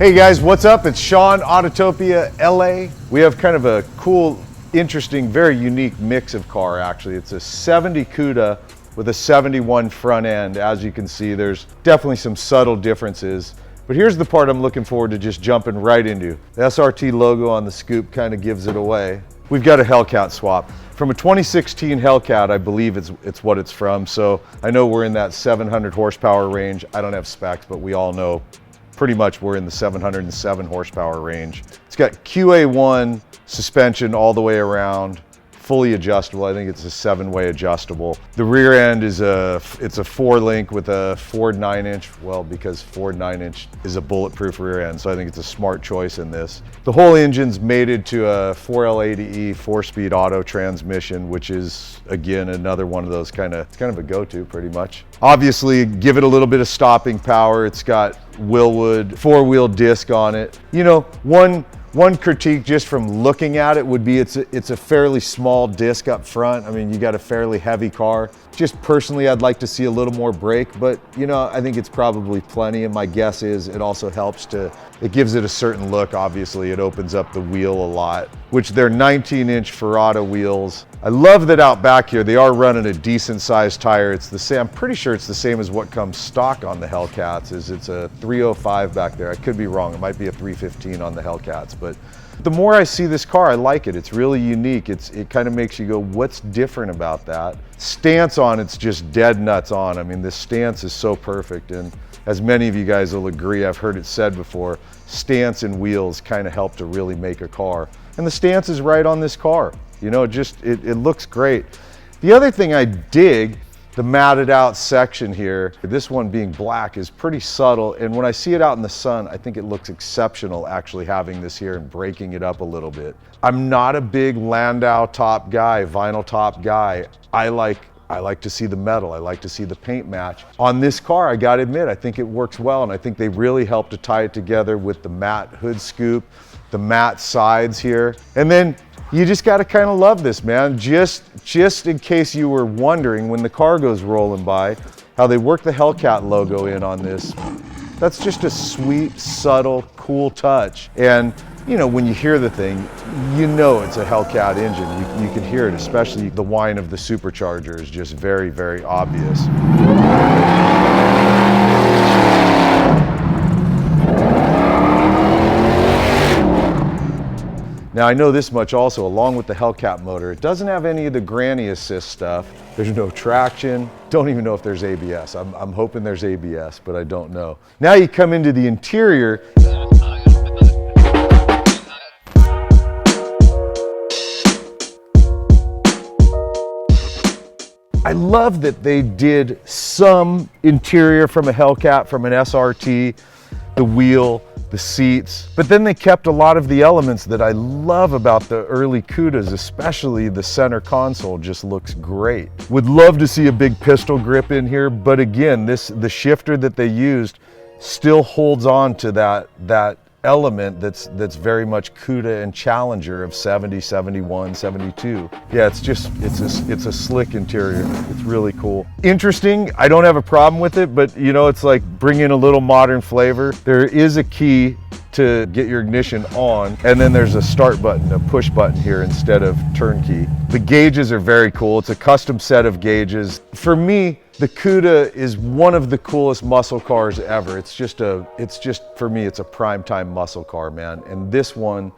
Hey guys, what's up? It's Sean, Autotopia, LA. We have kind of a cool, interesting, very unique mix of car actually. It's a 70 Cuda with a 71 front end. As you can see, there's definitely some subtle differences. But here's the part I'm looking forward to just jumping right into. The SRT logo on the scoop kind of gives it away. We've got a Hellcat Swap. From a 2016 Hellcat, I believe it's what it's from. So I know we're in that 700 horsepower range. I don't have specs, but we all know pretty much we're in the 707 horsepower range. It's got QA1 suspension all the way around, fully adjustable. I think it's a 7-way adjustable. The rear end is it's a 4-link with a Ford 9-inch. Well, because Ford 9-inch is a bulletproof rear end, so I think it's a smart choice in this. The whole engine's mated to a 4L80E 4-speed auto transmission, which is again another one of those it's kind of a go-to pretty much. Obviously, give it a little bit of stopping power. It's got Willwood 4-wheel disc on it. You know, one critique just from looking at it would be it's a fairly small disc up front. I mean, you got a fairly heavy car. Just personally, I'd like to see a little more brake, but you know, I think it's probably plenty. And my guess is it also helps it gives it a certain look. Obviously, it opens up the wheel a lot, which they're 19-inch Ferrata wheels. I love that out back here, they are running a decent sized tire. It's the same, I'm pretty sure it's the same as what comes stock on the Hellcats. It's a 305 back there. I could be wrong. It might be a 315 on the Hellcats, but the more I see this car, I like it. It's really unique. It kind of makes you go, what's different about that? Stance on it's just dead nuts on. I mean, this stance is so perfect. And as many of you guys will agree, I've heard it said before, stance and wheels kind of help to really make a car. And the stance is right on this car. You know, it looks great. The other thing I dig, the matted out section here, this one being black, is pretty subtle. And when I see it out in the sun, I think it looks exceptional actually having this here and breaking it up a little bit. I'm not a big Landau top guy, vinyl top guy. I like to see the metal. I like to see the paint match. On this car, I gotta admit, I think it works well. And I think they really helped to tie it together with the matte hood scoop, the matte sides here. And then you just gotta kind of love this, man. Just in case you were wondering when the car goes rolling by, how they work the Hellcat logo in on this. That's just a sweet, subtle, cool touch. And you know, when you hear the thing, you know it's a Hellcat engine. You can hear it, especially the whine of the supercharger is just very, very obvious. Now I know this much also, along with the Hellcat motor, it doesn't have any of the granny assist stuff. There's no traction. Don't even know if there's ABS. I'm hoping there's ABS, but I don't know. Now you come into the interior. I love that they did some interior from a Hellcat, from an SRT, the wheel, the seats, but then they kept a lot of the elements that I love about the early Cudas, especially the center console just looks great. Would love to see a big pistol grip in here, but again, the shifter that they used still holds on to that element that's very much Cuda and Challenger of 70, 71, 72. Yeah, it's a slick interior. It's really cool. Interesting, I don't have a problem with it, but you know, it's like bring in a little modern flavor. There is a key to get your ignition on, and then there's a start button, a push button here instead of turnkey. The gauges are very cool. It's a custom set of gauges. For me, the Cuda is one of the coolest muscle cars ever. It's just for me, it's a primetime muscle car, man. And this one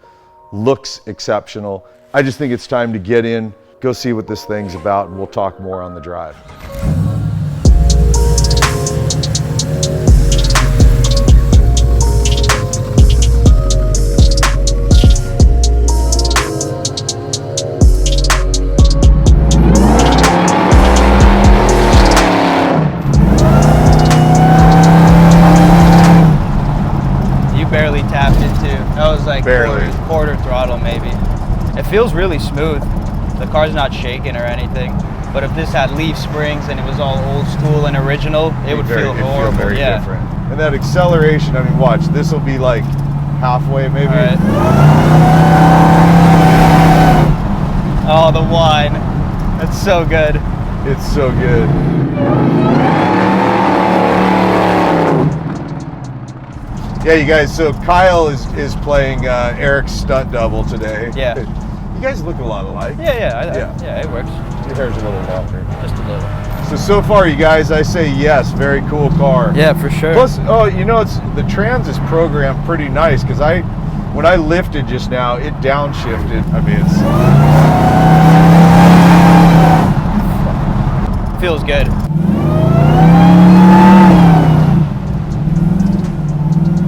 looks exceptional. I just think it's time to get in, go see what this thing's about, and we'll talk more on the drive. Barely tapped it too. That was like quarter throttle maybe. It feels really smooth. The car's not shaking or anything. But if this had leaf springs and it was all old school and original, it would feel horrible. Very different. And that acceleration, I mean, watch, this will be like halfway maybe. All right. Oh, the whine. That's so good. It's so good. Yeah, you guys, so Kyle is playing Eric's stunt double today. Yeah. You guys look a lot alike. Yeah, it works. Your hair's a little longer. Just a little. So far, you guys, I say yes, very cool car. Yeah, for sure. Plus, oh, you know, the trans is programmed pretty nice, because when I lifted just now, it downshifted. I mean, it feels good.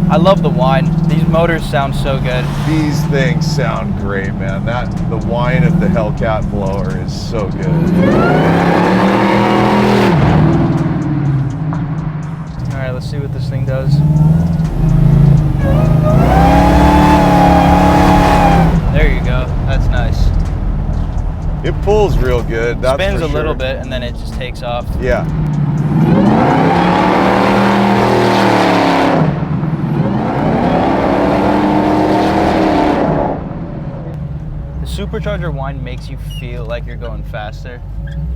I love the whine. These motors sound so good. These things sound great, man. The whine of the Hellcat blower is so good. All right, let's see what this thing does. There you go. That's nice. It pulls real good. That's Spins for a little sure. bit and then it just takes off. Yeah. Supercharger whine makes you feel like you're going faster.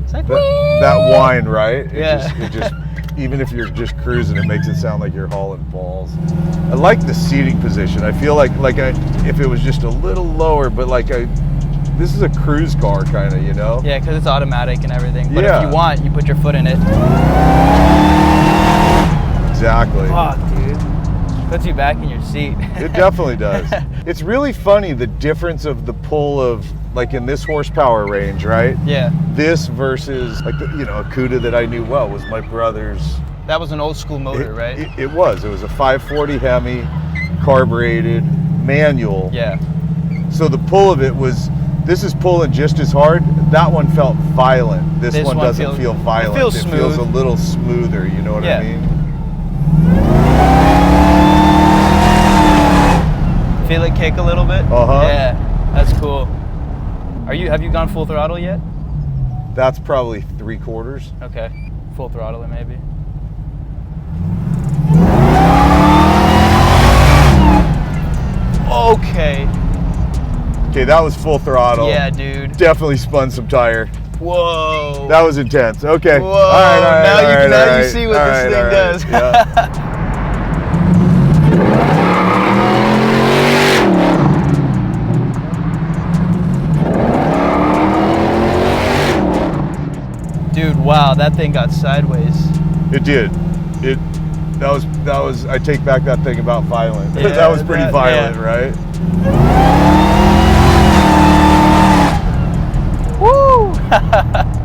It's like that whine, right? It just even if you're just cruising, it makes it sound like you're hauling balls. I like the seating position. I feel like if it was just a little lower, but this is a cruise car kind of, you know? Yeah, because it's automatic and everything. But Yeah. if you want, you put your foot in it. Exactly. Fuck, dude. Puts you back in your seat. It definitely does. It's really funny, the difference of the pull of, in this horsepower range, right? Yeah. This versus, a Cuda that I knew well was my brother's. That was an old school motor, right? It was. It was a 540 Hemi, carbureted, manual. Yeah. So the pull of it was, this is pulling just as hard. That one felt violent. This one doesn't feel violent. It feels It smooth. feels a little smoother, you know what I mean? Feel it kick a little bit? Uh-huh. Yeah, that's cool. Have you gone full throttle yet? That's probably 3/4. Okay, full throttle it maybe. Okay. Okay, that was full throttle. Yeah, dude. Definitely spun some tire. Whoa. That was intense. Okay. Whoa. All right, Now you see what this thing does. Yeah. Dude, wow, that thing got sideways. It did. That was. I take back that thing about violent. Yeah, that was pretty violent, right? Woo!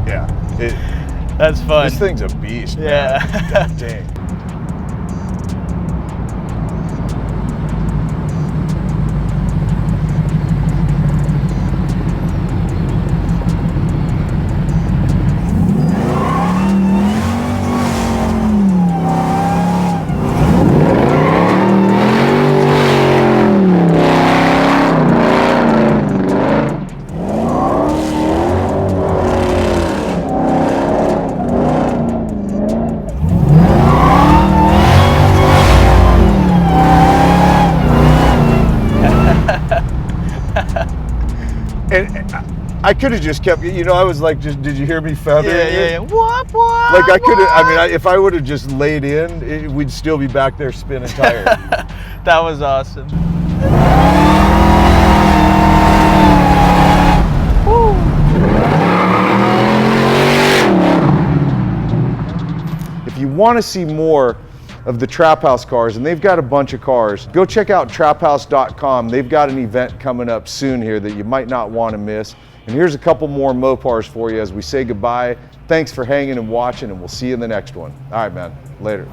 Yeah. That's fun. This thing's a beast. Yeah. Man. God dang. And I could have just kept, I was like, did you hear me feathering it? Yeah. Whoop, whoop, Like I could have, if I would have just laid in, we'd still be back there spinning tires. That was awesome. Woo. If you want to see more of the Trap House cars, and they've got a bunch of cars, go check out traphouse.com. They've got an event coming up soon here that you might not want to miss. And here's a couple more Mopars for you as we say goodbye. Thanks for hanging and watching, and we'll see you in the next one. All right, man. Later.